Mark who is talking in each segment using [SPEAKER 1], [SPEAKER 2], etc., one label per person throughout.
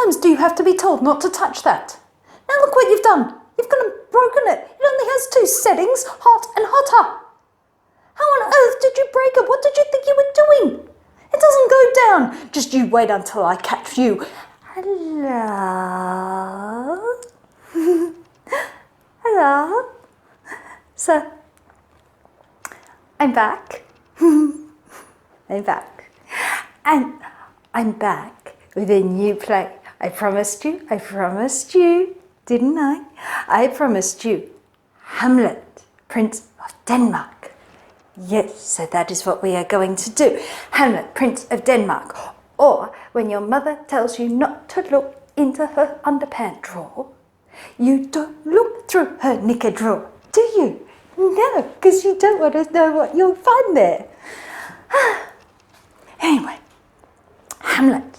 [SPEAKER 1] times do you have to be told not to touch that? Now look what you've done. You've gone and broken it. It only has 2 settings, hot and hotter. How on earth did you break it? What did you think you were doing? It doesn't go down. Just you wait until I catch you. Hello? Hello? So, I'm back. I'm back. And I'm back with a new play. I promised you, didn't I? I promised you Hamlet, Prince of Denmark. Yes, so that is what we are going to do. Hamlet, Prince of Denmark. Or when your mother tells you not to look into her underpant drawer, you don't look through her knicker drawer, do you? No, because you don't want to know what you'll find there. Anyway, Hamlet.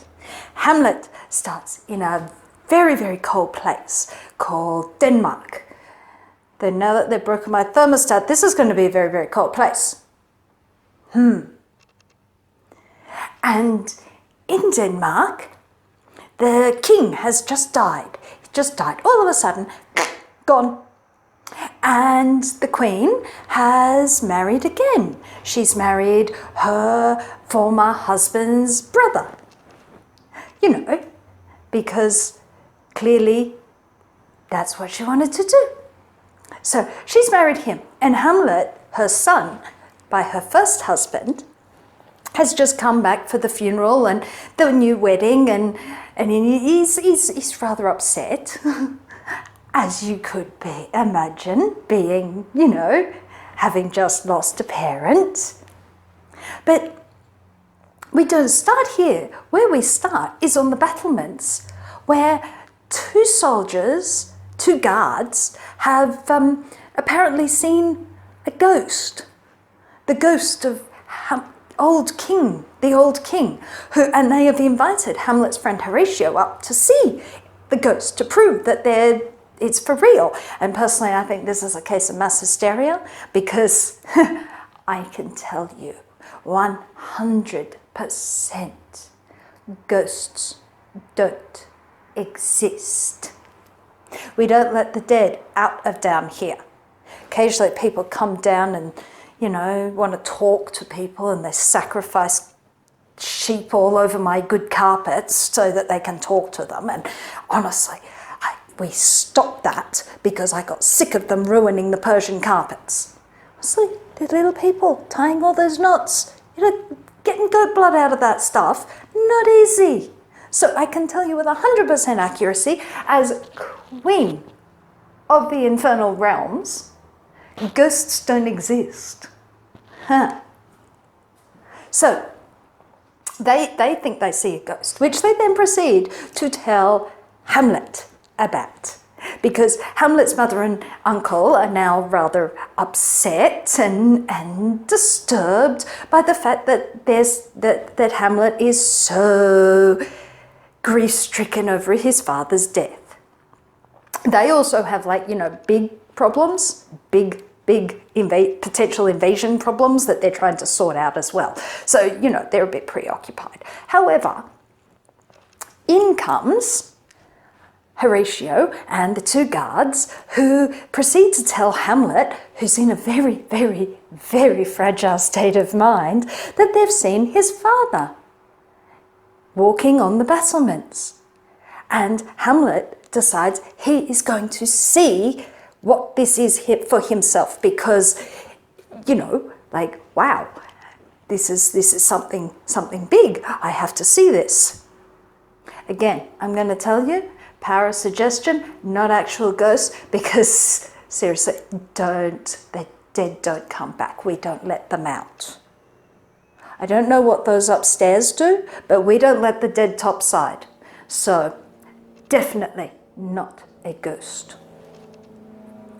[SPEAKER 1] Hamlet starts in a very, very cold place called Denmark. Then now that they've broken my thermostat, this is going to be a very, very cold place. And in Denmark, the king has just died. He just died. All of a sudden, gone. And the queen has married again. She's married her former husband's brother. You know, because clearly that's what she wanted to do. So she's married him. And Hamlet, her son, by her first husband, has just come back for the funeral and the new wedding, and he's rather upset, as you could imagine, being, you know, having just lost a parent. But we don't start here. Where we start is on the battlements, where 2 soldiers, 2 guards, have apparently seen a ghost. The ghost of the old king, and they have invited Hamlet's friend Horatio up to see the ghost to prove that it's for real. And personally, I think this is a case of mass hysteria, because I can tell you 100% ghosts don't exist. We don't let the dead out of down here. Occasionally people come down and, you know, want to talk to people, and they sacrifice sheep all over my good carpets so that they can talk to them. And honestly, we stopped that because I got sick of them ruining the Persian carpets. Honestly, the little people tying all those knots, you know, getting goat blood out of that stuff, not easy. So I can tell you with 100% accuracy, as Queen of the Infernal Realms, ghosts don't exist. So they think they see a ghost, which they then proceed to tell Hamlet about, because Hamlet's mother and uncle are now rather upset and disturbed by the fact that that Hamlet is so grief-stricken over his father's death. They also have, like, you know, big problems, big potential invasion problems that they're trying to sort out as well. So, you know, they're a bit preoccupied. However, in comes Horatio and the 2 guards, who proceed to tell Hamlet, who's in a very, very, very fragile state of mind, that they've seen his father walking on the battlements. And Hamlet decides he is going to see what this is for himself, because, you know, like, wow, this is something big. I have to see this. Again, I'm going to tell you, power of suggestion, not actual ghosts, because seriously, the dead don't come back. We don't let them out. I don't know what those upstairs do, but we don't let the dead topside. So definitely not a ghost.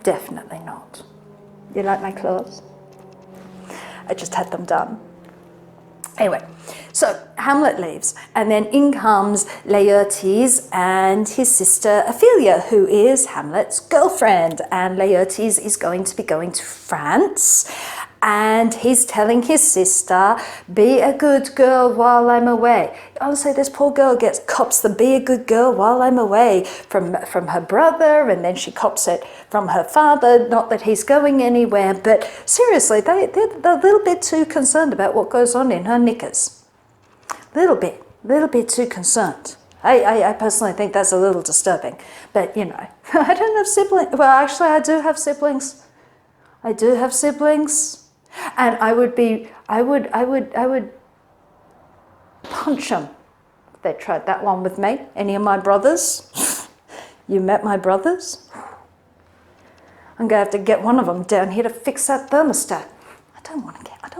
[SPEAKER 1] Definitely not. You like my clothes? I just had them done. Anyway, so Hamlet leaves, and then in comes Laertes and his sister Ophelia, who is Hamlet's girlfriend. And Laertes is going to be going to France, and he's telling his sister, be a good girl while I'm away. Honestly, this poor girl cops the be a good girl while I'm away from her brother, and then she cops it from her father, not that he's going anywhere, but seriously, they're a little bit too concerned about what goes on in her knickers. Little bit too concerned. I personally think that's a little disturbing, but you know, I don't have siblings. Well, actually, I do have siblings. And I would punch them if they tried that one with me. Any of my brothers? You met my brothers? I'm gonna have to get one of them down here to fix that thermostat. I don't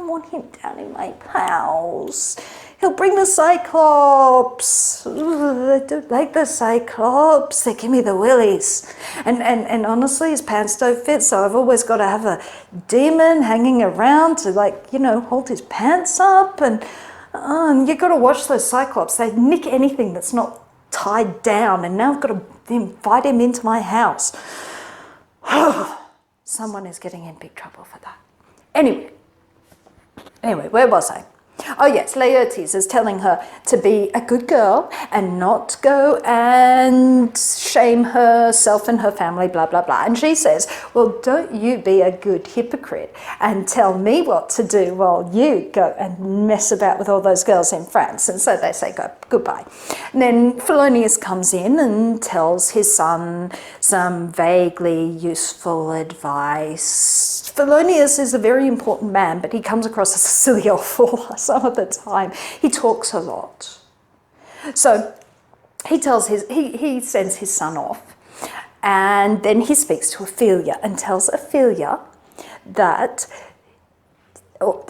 [SPEAKER 1] want him down in my house. He'll bring the Cyclops. Ooh, I don't like the Cyclops. They give me the willies. And honestly, his pants don't fit, so I've always got to have a demon hanging around to, like, you know, hold his pants up. And you've got to watch those Cyclops. They nick anything that's not tied down, and now I've got to invite him into my house. Someone is getting in big trouble for that. Anyway, where was I? Oh yes, Laertes is telling her to be a good girl and not go and shame herself and her family, blah, blah, blah. And she says, well, don't you be a good hypocrite and tell me what to do while you go and mess about with all those girls in France. And so they say goodbye. And then Polonius comes in and tells his son some vaguely useful advice. Polonius is a very important man, but he comes across as a silly old fool some of the time. He talks a lot. So he sends his son off, and then he speaks to Ophelia and tells Ophelia that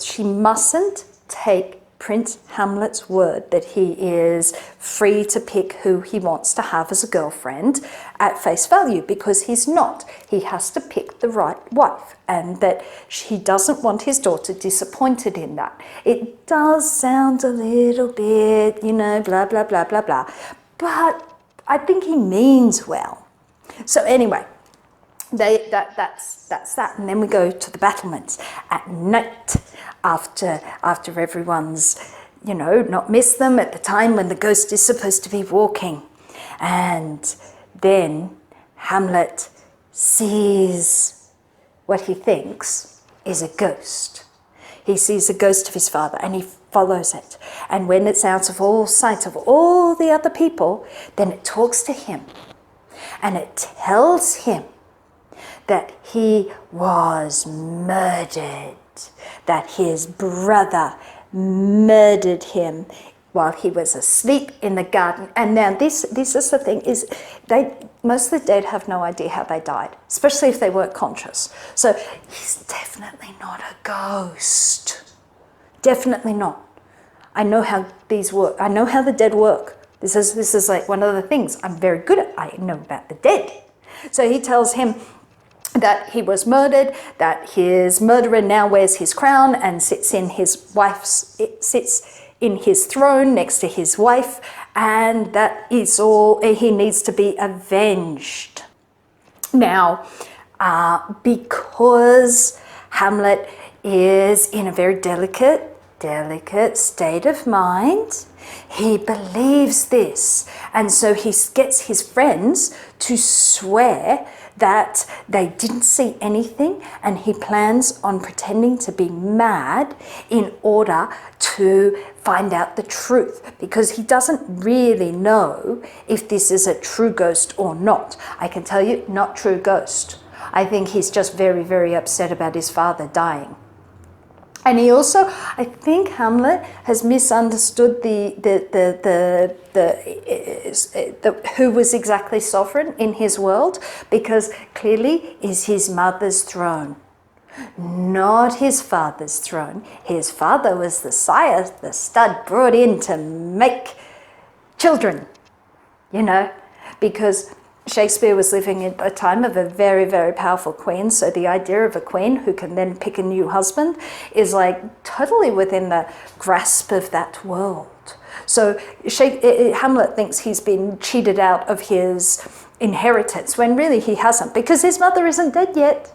[SPEAKER 1] she mustn't take Prince Hamlet's word that he is free to pick who he wants to have as a girlfriend at face value, because he's not. He has to pick the right wife, and that he doesn't want his daughter disappointed in that. It does sound a little bit, you know, blah, blah, blah, blah, blah, but I think he means well. So anyway, that's that, and then we go to the battlements at night after everyone's, you know, not missed them at the time when the ghost is supposed to be walking. And then Hamlet sees what he thinks is a ghost. He sees the ghost of his father and he follows it. And when it's out of all sight of all the other people, then it talks to him and it tells him that he was murdered, that his brother murdered him while he was asleep in the garden. And now this is the thing, is most of the dead have no idea how they died, especially if they weren't conscious. So he's definitely not a ghost. Definitely not. I know how these work. I know how the dead work. This is like one of the things I'm very good at. I know about the dead. So he tells him that he was murdered, that his murderer now wears his crown and sits in his throne next to his wife, and that is all. He needs to be avenged. Now, because Hamlet is in a very delicate state of mind, he believes this, and so he gets his friends to swear that they didn't see anything, and he plans on pretending to be mad in order to find out the truth, because he doesn't really know if this is a true ghost or not. I can tell you, not true ghost. I think he's just very, very upset about his father dying. And he also, I think Hamlet has misunderstood who was exactly sovereign in his world, because clearly is his mother's throne, not his father's throne. His father was the sire, the stud brought in to make children, you know, because Shakespeare was living at a time of a very, very powerful queen. So the idea of a queen who can then pick a new husband is like totally within the grasp of that world. So Hamlet thinks he's been cheated out of his inheritance when really he hasn't, because his mother isn't dead yet.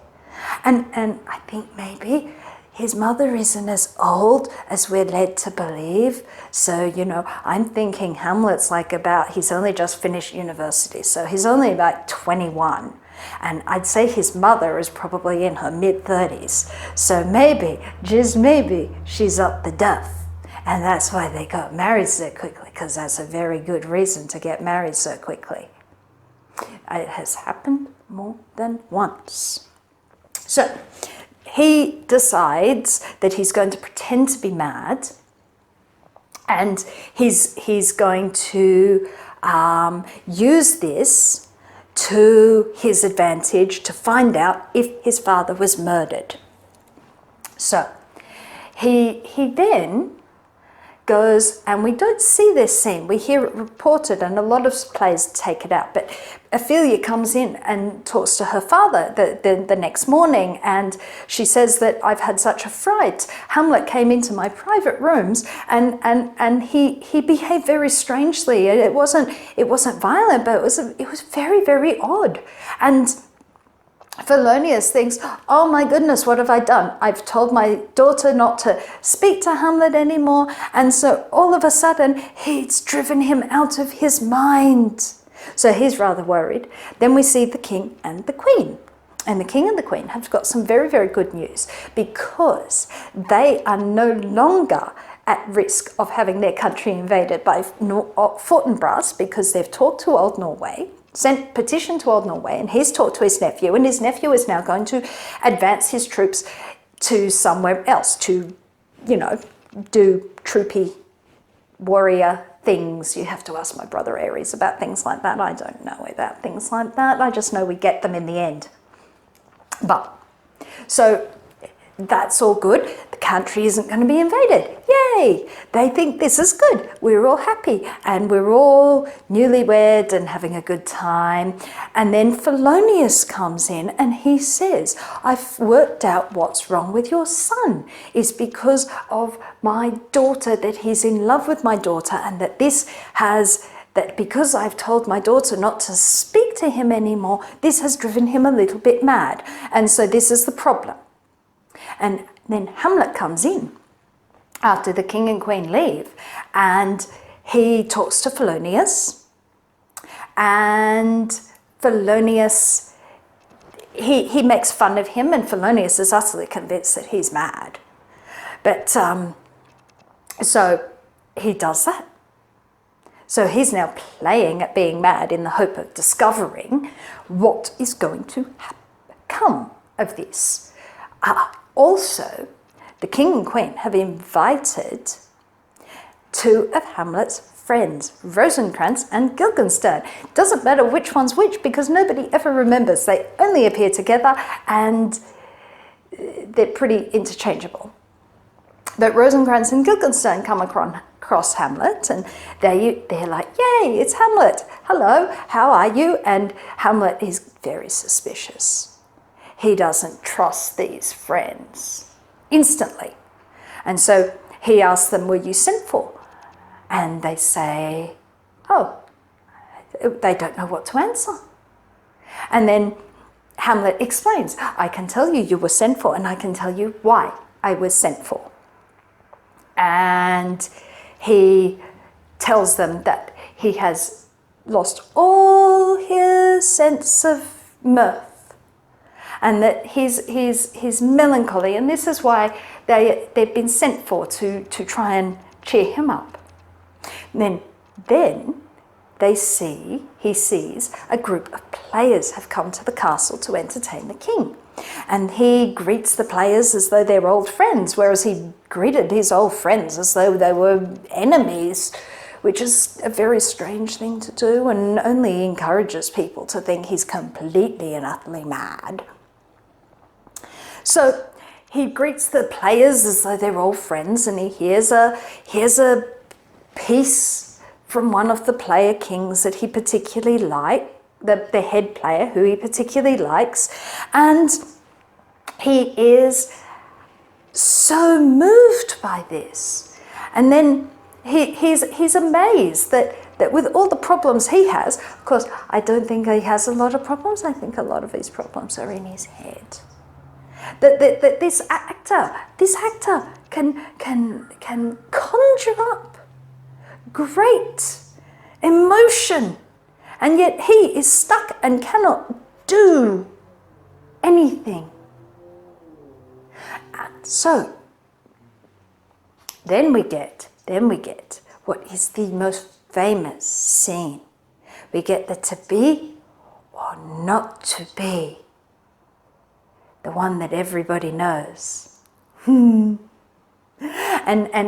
[SPEAKER 1] And I think maybe his mother isn't as old as we're led to believe. So, you know, I'm thinking Hamlet's like he's only just finished university, so he's only about 21. And I'd say his mother is probably in her mid-30s. So maybe, just maybe, she's up to death. And that's why they got married so quickly, because that's a very good reason to get married so quickly. It has happened more than once. So he decides that he's going to pretend to be mad, and he's going to use this to his advantage to find out if his father was murdered. So he then goes, and we don't see this scene, we hear it reported, and a lot of plays take it out, but Ophelia comes in and talks to her father the next morning, and she says that I've had such a fright. Hamlet came into my private rooms and he behaved very strangely. It wasn't violent, but it was very, very odd. And Polonius thinks, oh my goodness, what have I done? I've told my daughter not to speak to Hamlet anymore. And so all of a sudden, he's driven him out of his mind. So he's rather worried. Then we see the king and the queen. And the king and the queen have got some very, very good news, because they are no longer at risk of having their country invaded by Fortinbras, because they've talked to old Norway, sent petition to old Norway, and he's talked to his nephew, and his nephew is now going to advance his troops to somewhere else to, you know, do troopy warrior things. You have to ask my brother Aries about things like that. I don't know about things like that. I just know we get them in the end. But, so that's all good. The country isn't going to be invaded. Yay! They think this is good. We're all happy and we're all newlywed and having a good time. And then Polonius comes in and he says, I've worked out what's wrong with your son. It's because of my daughter, that he's in love with my daughter, and that that because I've told my daughter not to speak to him anymore, this has driven him a little bit mad. And so this is the problem. And then Hamlet comes in after the king and queen leave, and he talks to Polonius, and Polonius, he makes fun of him, and Polonius is utterly convinced that he's mad. But so he does that. So he's now playing at being mad in the hope of discovering what is going to come of this. Also, the king and queen have invited two of Hamlet's friends, Rosencrantz and Guildenstern. Doesn't matter which one's which, because nobody ever remembers. They only appear together and they're pretty interchangeable. But Rosencrantz and Guildenstern come across Hamlet, and they're like, yay, it's Hamlet. Hello, how are you? And Hamlet is very suspicious. He doesn't trust these friends instantly. And so he asks them, were you sent for? And they say, oh, they don't know what to answer. And then Hamlet explains, I can tell you were sent for, and I can tell you why I was sent for. And he tells them that he has lost all his sense of mirth, and that he's melancholy, and this is why they've been sent for, to try and cheer him up. And then he sees a group of players have come to the castle to entertain the king. And he greets the players as though they're old friends, whereas he greeted his old friends as though they were enemies, which is a very strange thing to do and only encourages people to think he's completely and utterly mad. So he greets the players as though they're all friends, and he hears a piece from one of the player kings that he particularly liked, the head player who he particularly likes, and he is so moved by this. And then he's amazed that with all the problems he has, of course, I don't think he has a lot of problems, I think a lot of his problems are in his head. That this actor can conjure up great emotion, and yet he is stuck and cannot do anything. And so then we get what is the most famous scene. We get the to be or not to be, the one that everybody knows. And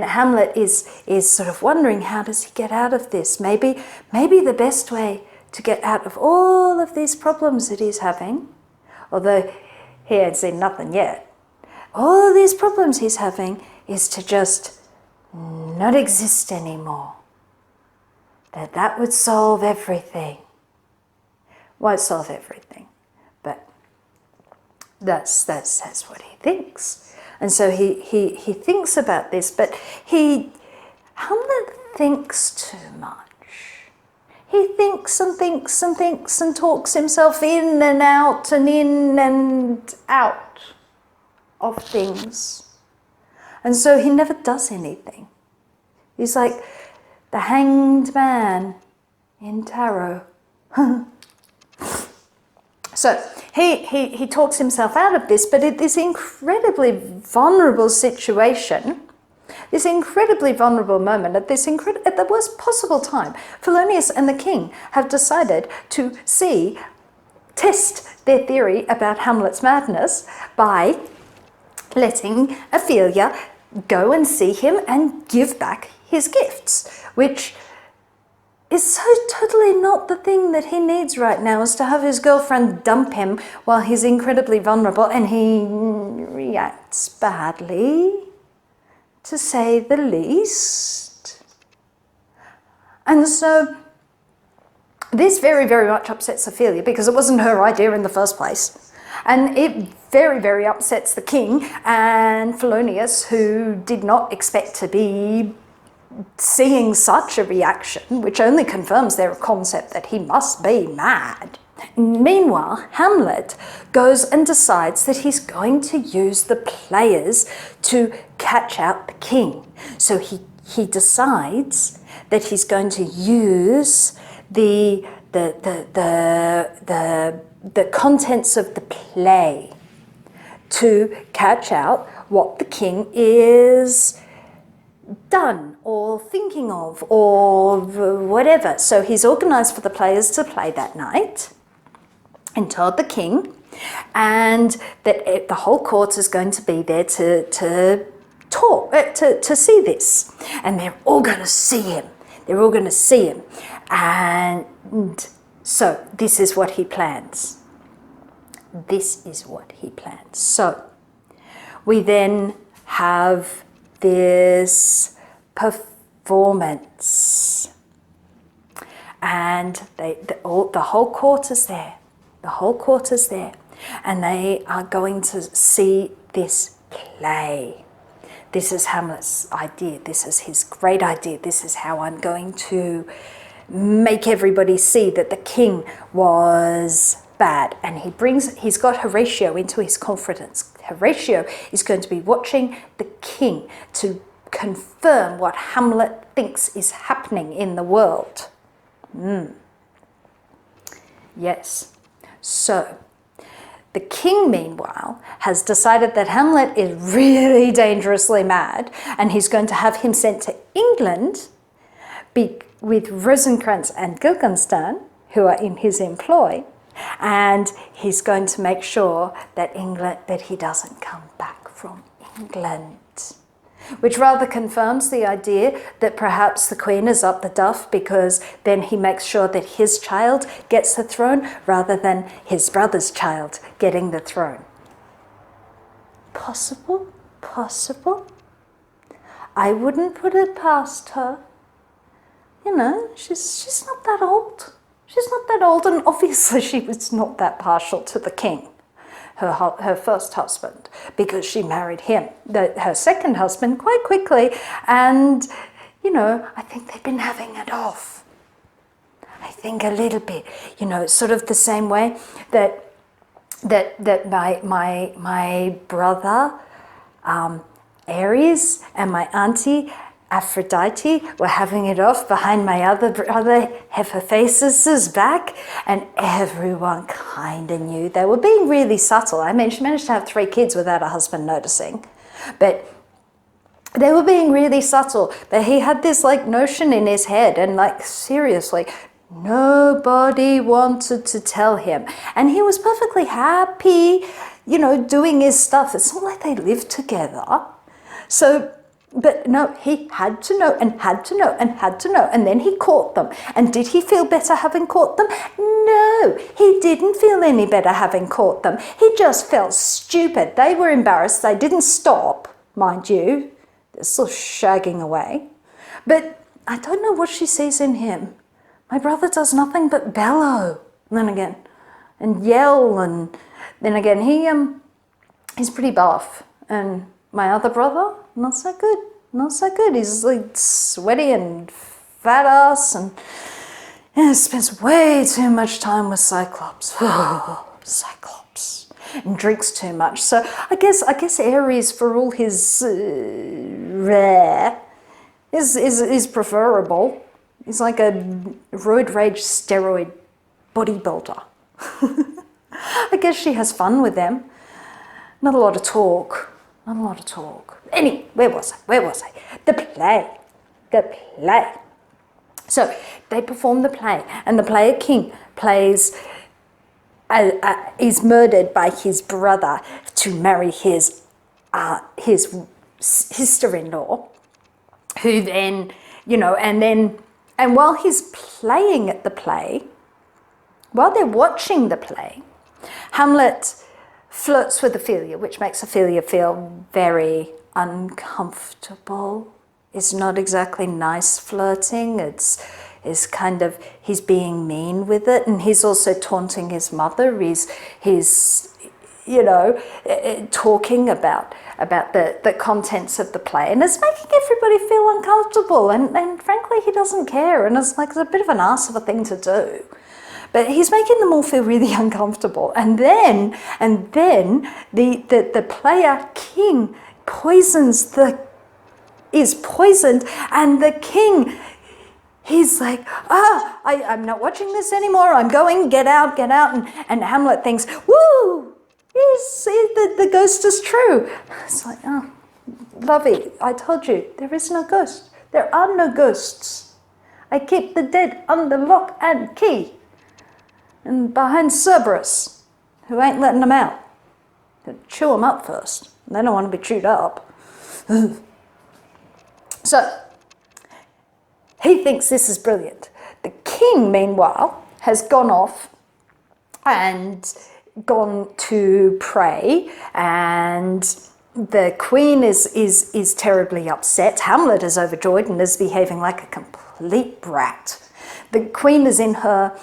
[SPEAKER 1] Hamlet is sort of wondering, how does he get out of this? Maybe the best way to get out of all of these problems that he's having, although he ain't seen nothing yet, all these problems he's having is to just not exist anymore. That would solve everything. Won't solve everything, but that's what he thinks. And so he thinks about this, but Hamlet thinks too much. He thinks and thinks and thinks and talks himself in and out and in and out of things. And so he never does anything. He's like the hanged man in tarot. So he talks himself out of this, but this incredibly vulnerable situation, this incredibly vulnerable moment, at the worst possible time, Polonius and the king have decided to test their theory about Hamlet's madness by letting Ophelia go and see him and give back his gifts, which is so totally not the thing that he needs right now, is to have his girlfriend dump him while he's incredibly vulnerable and he reacts badly, to say the least. And so this very, very much upsets Ophelia, because it wasn't her idea in the first place. And it very, very upsets the king and Polonius, who did not expect to be seeing such a reaction, which only confirms their concept that he must be mad. Meanwhile, Hamlet goes and decides that he's going to use the players to catch out the king. So he decides that he's going to use the contents of the play to catch out what the king is done or thinking of or whatever. So he's organised for the players to play that night and told the king, and that the whole court is going to be there to talk, to see this, and they're all going to see him. They're all going to see him. And so this is what he plans. This is what he plans. So we then have this performance, and the whole court is there. The whole court is there, and they are going to see this play. This is Hamlet's idea. This is his great idea. This is how I'm going to make everybody see that the king was bad. And he's got Horatio into his confidence. Horatio is going to be watching the king to confirm what Hamlet thinks is happening in the world. Yes. So the king, meanwhile, has decided that Hamlet is really dangerously mad, and he's going to have him sent to England with Rosencrantz and Guildenstern, who are in his employ, and he's going to make sure that he doesn't come back from England, which rather confirms the idea that perhaps the queen is up the duff, because then he makes sure that his child gets the throne rather than his brother's child getting the throne. Possible? I wouldn't put it past her. You know, she's not that old. She's not that old, and obviously she was not that partial to the king, her first husband, because she married him, her second husband, quite quickly. And, you know, I think they've been having it off. I think a little bit, you know, sort of the same way that that my brother Ares and my auntie Aphrodite were having it off behind my other brother Hephaestus's back, and everyone kind of knew. They were being really subtle. I mean, she managed to have 3 kids without her husband noticing, but they were being really subtle. But he had this like notion in his head, and like seriously, nobody wanted to tell him, and he was perfectly happy, you know, doing his stuff. It's not like they lived together. So, but no, he had to know and had to know and had to know, and then he caught them. And did he feel better having caught them? No, he didn't feel any better having caught them. He just felt stupid. They were embarrassed. They didn't stop, mind you. They're still shagging away. But I don't know what she sees in him. My brother does nothing but bellow, and then again, and yell, and then again, he's pretty buff, and my other brother, not so good, not so good. He's like sweaty and fat ass, and spends way too much time with Cyclops. Cyclops. And drinks too much. So I guess Ares, for all his rare, is preferable. He's like a roid rage steroid bodybuilder. I guess she has fun with them. Not a lot of talk. Not a lot of talk. Anyway, where was I? The play. So they perform the play, and the player king plays, is murdered by his brother to marry his sister-in-law, who then, you know, and while he's playing at the play, while they're watching the play, Hamlet flirts with Ophelia, which makes Ophelia feel very uncomfortable. It's not exactly nice flirting. It's kind of, he's being mean with it, and he's also taunting his mother. He's you know, talking about the contents of the play, and it's making everybody feel uncomfortable, and frankly he doesn't care, and it's like it's a bit of an arse of a thing to do. But he's making them all feel really uncomfortable. And then the player king is poisoned, and the king, he's like, I'm not watching this anymore. I'm going, get out. And Hamlet thinks, woo, yes, the ghost is true. It's like, oh, lovey, I told you, there is no ghost. There are no ghosts. I keep the dead under lock and key. And behind Cerberus, who ain't letting them out. They chew them up first. They don't want to be chewed up. So, he thinks this is brilliant. The king, meanwhile, has gone off and gone to pray, and the queen is terribly upset. Hamlet is overjoyed and is behaving like a complete brat. The queen is in her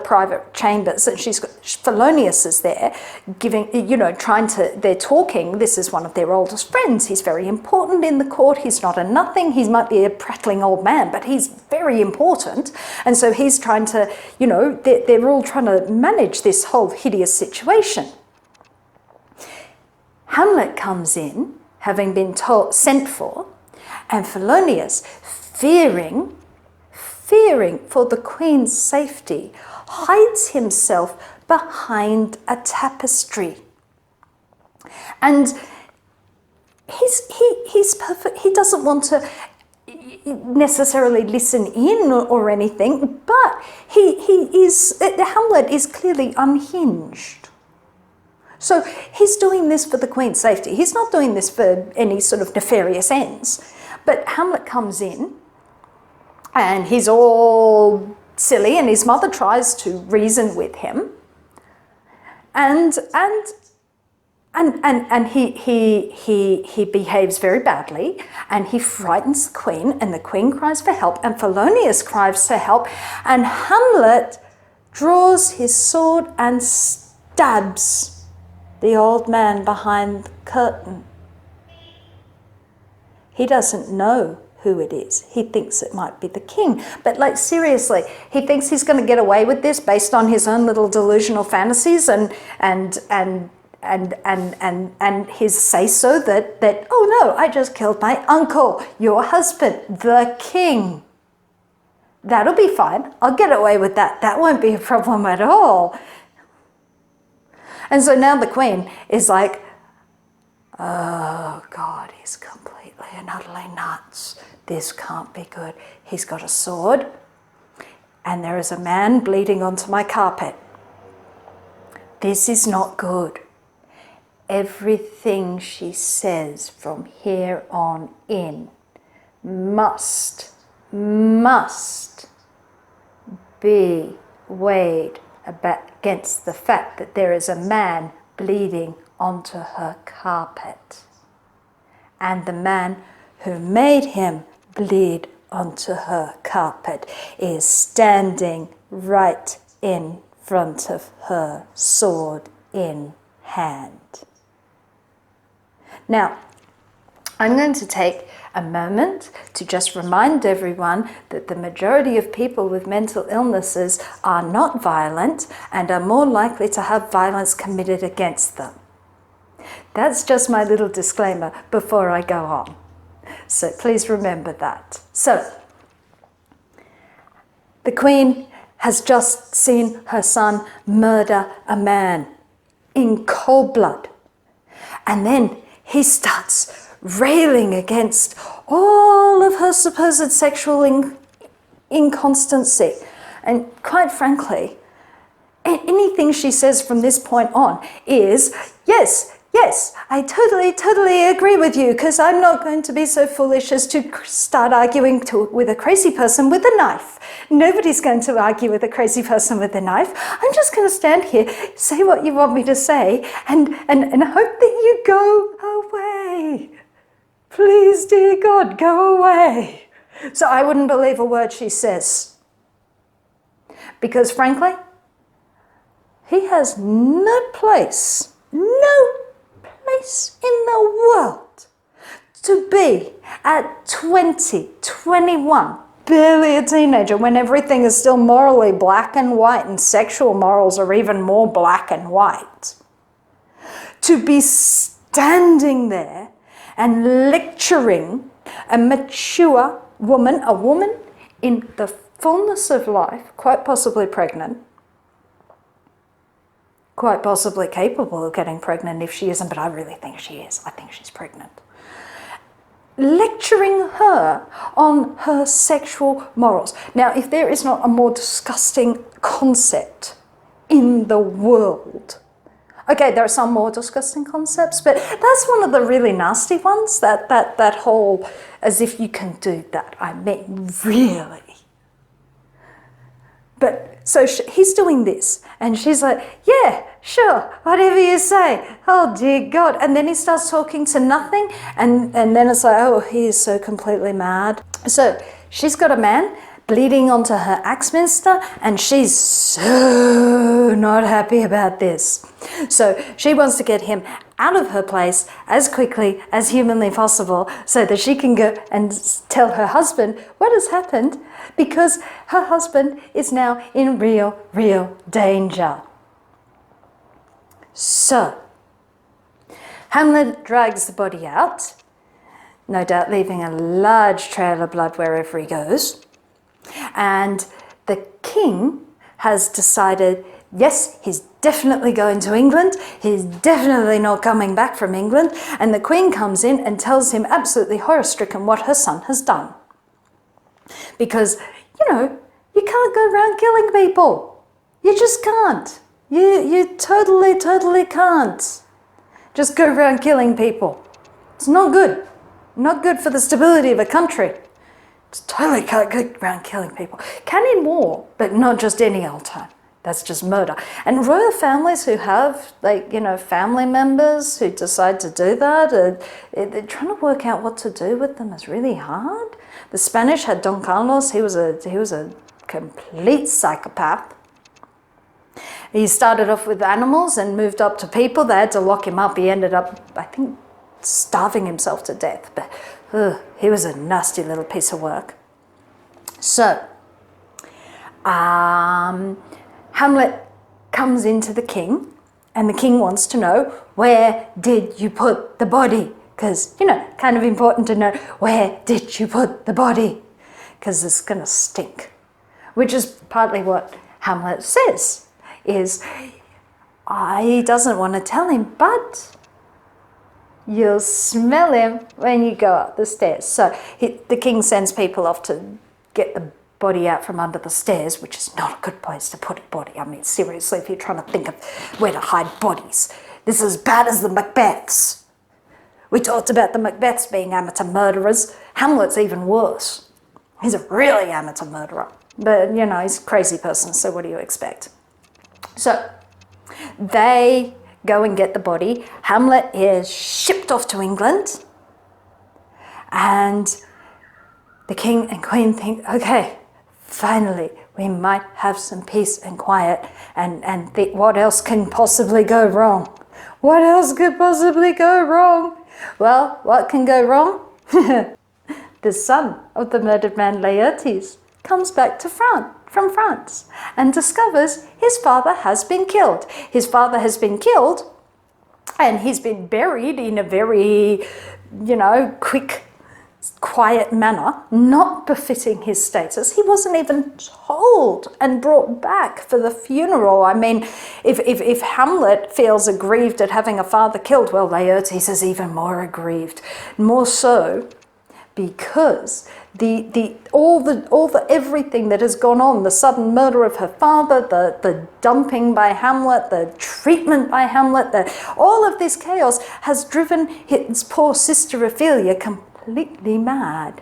[SPEAKER 1] private chambers, and she's got Polonius is there, they're talking. This is one of their oldest friends. He's very important in the court. He's not a nothing. He might be a prattling old man, but he's very important. And so he's trying to, they're all trying to manage this whole hideous situation. Hamlet comes in, having been sent for, and Polonius, fearing for the queen's safety, hides himself behind a tapestry. And he's perfect. He doesn't want to necessarily listen in or anything, but Hamlet is clearly unhinged. So he's doing this for the queen's safety. He's not doing this for any sort of nefarious ends. But Hamlet comes in, and he's all silly, and his mother tries to reason with him, and he behaves very badly, and he frightens the queen, and the queen cries for help, and Polonius cries for help, and Hamlet draws his sword and stabs the old man behind the curtain. He doesn't know who it is. He thinks it might be the king. But like, seriously, he thinks he's going to get away with this based on his own little delusional fantasies and his say-so that, oh no, I just killed my uncle, your husband, the king. That'll be fine. I'll get away with that. That won't be a problem at all. And so now the queen is like, oh God, he's completely and utterly nuts. This can't be good. He's got a sword and there is a man bleeding onto my carpet. This is not good. Everything she says from here on in must be weighed against the fact that there is a man bleeding onto her carpet. And the man who made him bleed onto her carpet is standing right in front of her, sword in hand. Now, I'm going to take a moment to just remind everyone that the majority of people with mental illnesses are not violent and are more likely to have violence committed against them. That's just my little disclaimer before I go on. So please remember that. So, the Queen has just seen her son murder a man in cold blood. And then he starts railing against all of her supposed sexual inconstancy. And quite frankly, anything she says from this point on is, yes, I totally agree with you, because I'm not going to be so foolish as to start arguing with a crazy person with a knife. Nobody's going to argue with a crazy person with a knife. I'm just going to stand here, say what you want me to say, and hope that you go away. Please, dear God, go away. So I wouldn't believe a word she says. Because frankly, he has no place in the world to be at 20, 21, barely a teenager, when everything is still morally black and white and sexual morals are even more black and white. To be standing there and lecturing a mature woman, a woman in the fullness of life, quite possibly pregnant, quite possibly capable of getting pregnant if she isn't, but I really think she is. I think she's pregnant. Lecturing her on her sexual morals. Now, if there is not a more disgusting concept in the world, okay, there are some more disgusting concepts, but that's one of the really nasty ones, that whole, as if you can do that. I mean, really. But so he's doing this, and she's like, yeah, sure, whatever you say. Oh, dear God. And then he starts talking to nothing, and then it's like, oh, he is so completely mad. So she's got a man bleeding onto her Axminster, and she's so not happy about this. So she wants to get him out of her place as quickly as humanly possible so that she can go and tell her husband what has happened, because her husband is now in real danger. So Hamlet drags the body out, no doubt leaving a large trail of blood wherever he goes. And the king has decided, yes, he's definitely going to England. He's definitely not coming back from England. And the queen comes in and tells him, absolutely horror-stricken, what her son has done. Because, you know, you can't go around killing people. You just can't. You totally can't just go around killing people. It's not good. Not good for the stability of a country. Just totally can't go around killing people. Can in war, but not just any old time. That's just murder. And royal families who have, like, you know, family members who decide to do that, they're trying to work out what to do with them is really hard. The Spanish had Don Carlos. He was a complete psychopath. He started off with animals and moved up to people. They had to lock him up. He ended up, I think, starving himself to death. But he was a nasty little piece of work. So, Hamlet comes into the king, and the king wants to know, where did you put the body? Because, kind of important to know, where did you put the body? Because it's going to stink. Which is partly what Hamlet says, is he doesn't want to tell him, but you'll smell him when you go up the stairs. So the king sends people off to get the body out from under the stairs, which is not a good place to put a body. I mean, seriously, if you're trying to think of where to hide bodies, this is as bad as the Macbeths. We talked about the Macbeths being amateur murderers. Hamlet's even worse. He's a really amateur murderer. But, he's a crazy person, so what do you expect? So, they go and get the body. Hamlet is shipped off to England. And the king and queen think, okay, finally, we might have some peace and quiet. And what else can possibly go wrong? What else could possibly go wrong? Well, what can go wrong? The son of the murdered man Laertes comes back to from France and discovers his father has been killed. His father has been killed and he's been buried in a very, quick, quiet manner, not befitting his status. He wasn't even told and brought back for the funeral. I mean, if Hamlet feels aggrieved at having a father killed, well, Laertes is even more aggrieved. More so because everything that has gone on, the sudden murder of her father, the dumping by Hamlet, the treatment by Hamlet, all of this chaos has driven his poor sister Ophelia completely mad.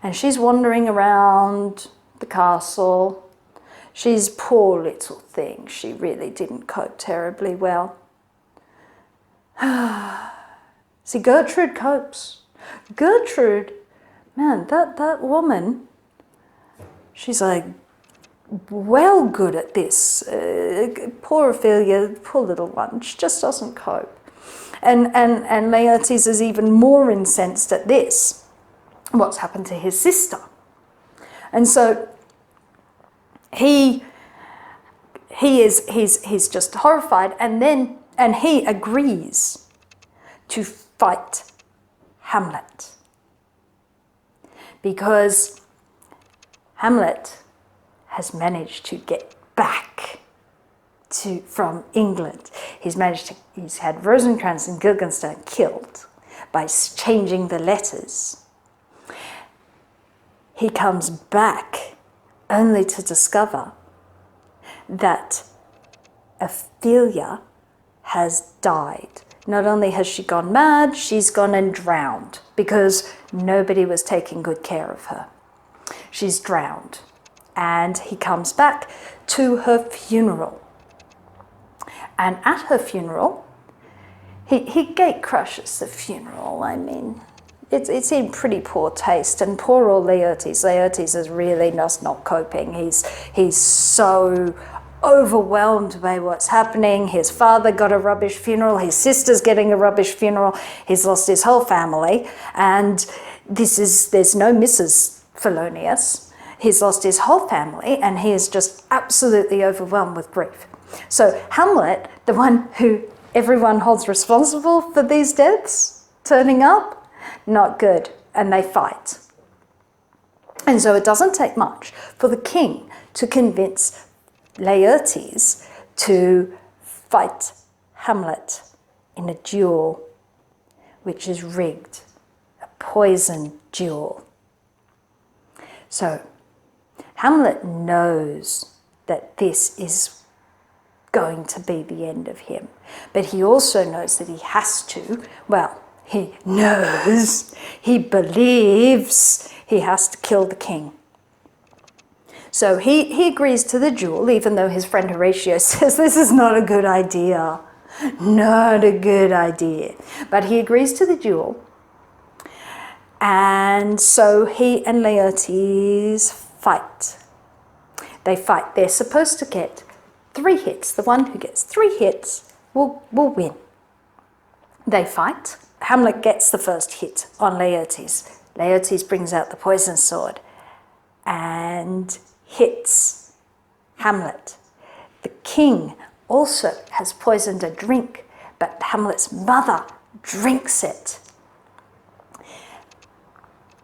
[SPEAKER 1] And she's wandering around the castle. She's poor little thing. She really didn't cope terribly well. See, Gertrude copes. Gertrude, man, that woman, she's like well good at this. Poor Ophelia, poor little one, she just doesn't cope. And Laertes is even more incensed at this, what's happened to his sister. And so he's just horrified, and he agrees to fight Hamlet, because Hamlet has managed to get back from England. He's had Rosencrantz and Guildenstern killed by changing the letters. He comes back only to discover that Ophelia has died. Not only has she gone mad, she's gone and drowned because nobody was taking good care of her. She's drowned. And he comes back to her funeral. And at her funeral, he gate crushes the funeral. I mean, it's in pretty poor taste. And poor old Laertes. Laertes is really just not coping. He's so overwhelmed by what's happening. His father got a rubbish funeral. His sister's getting a rubbish funeral. He's lost his whole family. And there's no Mrs. Felonius. He's lost his whole family, and he is just absolutely overwhelmed with grief. So Hamlet, the one who everyone holds responsible for these deaths turning up, not good, and they fight. And so it doesn't take much for the king to convince Laertes to fight Hamlet in a duel which is rigged, a poisoned duel. So Hamlet knows that this is going to be the end of him, but he also knows that he has to, he knows, he believes he has to kill the king. So he agrees to the duel, even though his friend Horatio says this is not a good idea. Not a good idea. But he agrees to the duel. And so he and Laertes fight. They fight. They're supposed to get 3 hits. The one who gets 3 hits will win. They fight. Hamlet gets the first hit on Laertes. Laertes brings out the poison sword and hits Hamlet. The king also has poisoned a drink, but Hamlet's mother drinks it.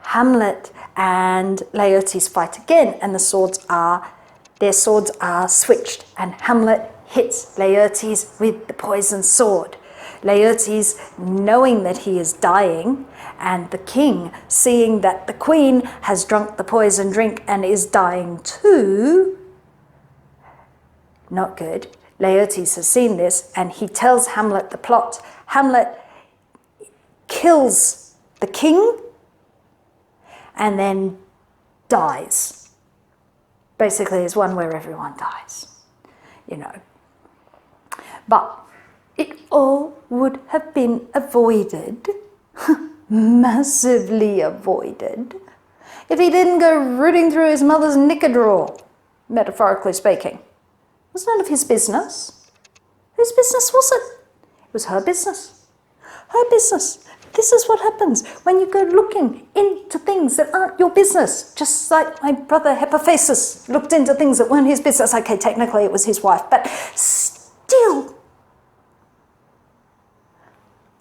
[SPEAKER 1] Hamlet and Laertes fight again, and their swords are switched, and Hamlet hits Laertes with the poisoned sword. Laertes, knowing that he is dying, and the king, seeing that the queen has drunk the poison drink and is dying too, not good. Laertes has seen this, and he tells Hamlet the plot. Hamlet kills the king and then dies. Basically, it's one where everyone dies, you know. But it all would have been avoided, massively avoided, if he didn't go rooting through his mother's knicker drawer, metaphorically speaking. It was none of his business. Whose business was it? It was her business. Her business. This is what happens when you go looking into things that aren't your business. Just like my brother Hephaestus looked into things that weren't his business. Okay, technically it was his wife, but still,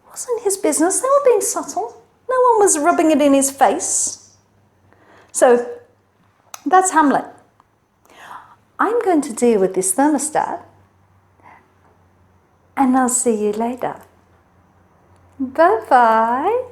[SPEAKER 1] wasn't his business. They were being subtle. No one was rubbing it in his face. So that's Hamlet. I'm going to deal with this thermostat, and I'll see you later. Bye-bye.